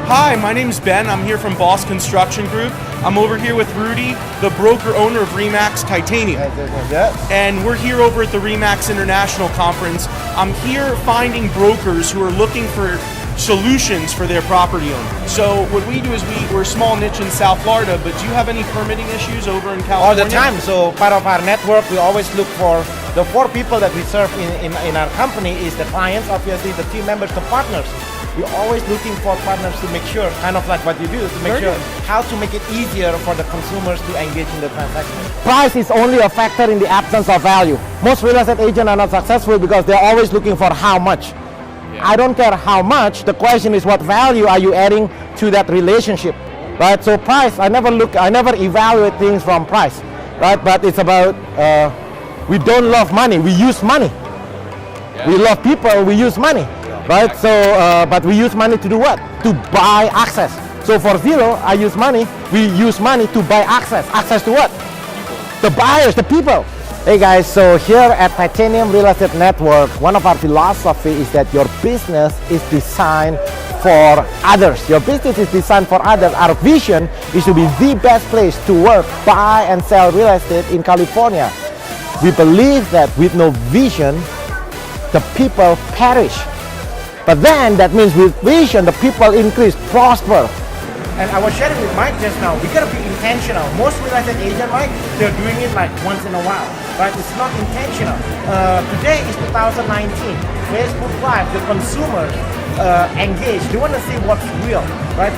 Hi, my name's Ben. I'm here from Boss Construction Group. I'm over here with Rudy, the broker owner of Remax Titanium. And we're here over at the Remax International Conference. I'm here finding brokers who are looking for solutions for their property owners. So what we do is we're a small niche in South Florida, but do you have any permitting issues over in California? All the time. So part of our network, we always look for the 4 people that we serve in our company is the clients, obviously the team members, the partners. We're always looking for partners to make sure, kind of like what you do, to make sure how to make it easier for the consumers to engage in the transaction. Price is only a factor in the absence of value. Most real estate agents are not successful because they're always looking for how much. I don't care how much, the question is what value are you adding to that relationship, right? So price, I never evaluate things from price, right? But it's about, we don't love money, we use money. We love people, we use money. Right, so but we use money to do what? To buy access. So for Zero, I use money. We use money to buy access. Access to what? The buyers, the people. Hey guys, so here at Titanium Real Estate Network, one of our philosophy is that your business is designed for others. Your business is designed for others. Our vision is to be the best place to work, buy, and sell real estate in California. We believe that with no vision, the people perish. But then that means with vision, the people increase, prosper. And I was sharing with Mike just now, we gotta be intentional. Most real estate agents, Mike, they're doing it like once in a while, right? It's not intentional. Today is 2019. Facebook Live, the consumers engage. They wanna see what's real, right?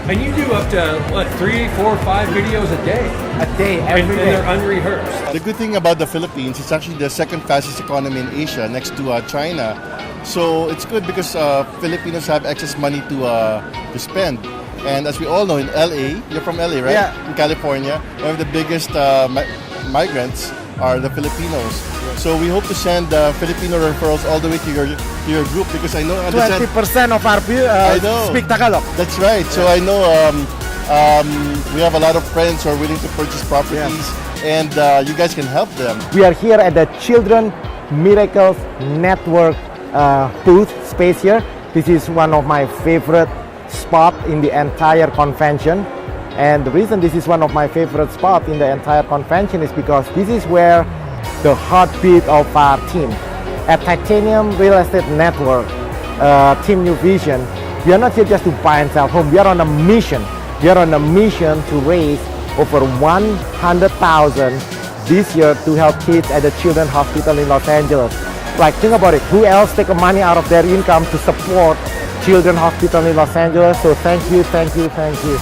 And you do up to, what, 3, 4, 5 videos a day? A day, every day. And they're unrehearsed. The good thing about the Philippines, it's actually the second fastest economy in Asia next to China. So it's good because Filipinos have excess money to spend. And as we all know, in LA, you're from LA, right? Yeah. In California, one of the biggest migrants are the Filipinos. So we hope to send Filipino referrals all the way to your group because I know 20% of our speak Tagalog. That's right. So I know we have a lot of friends who are willing to purchase properties, and you guys can help them. We are here at the Children Miracles Network booth space here. This is one of my favorite spot in the entire convention, and the reason this is one of my favorite spot in the entire convention is because this is where the heartbeat of our team at Titanium Real Estate Network, Team New Vision. We are not here just to buy and sell home. We are on a mission. We are on a mission to raise over 100,000 this year to help kids at the Children's Hospital in Los Angeles. Like, think about it. Who else take money out of their income to support Children's Hospital in Los Angeles? So thank you, thank you, thank you.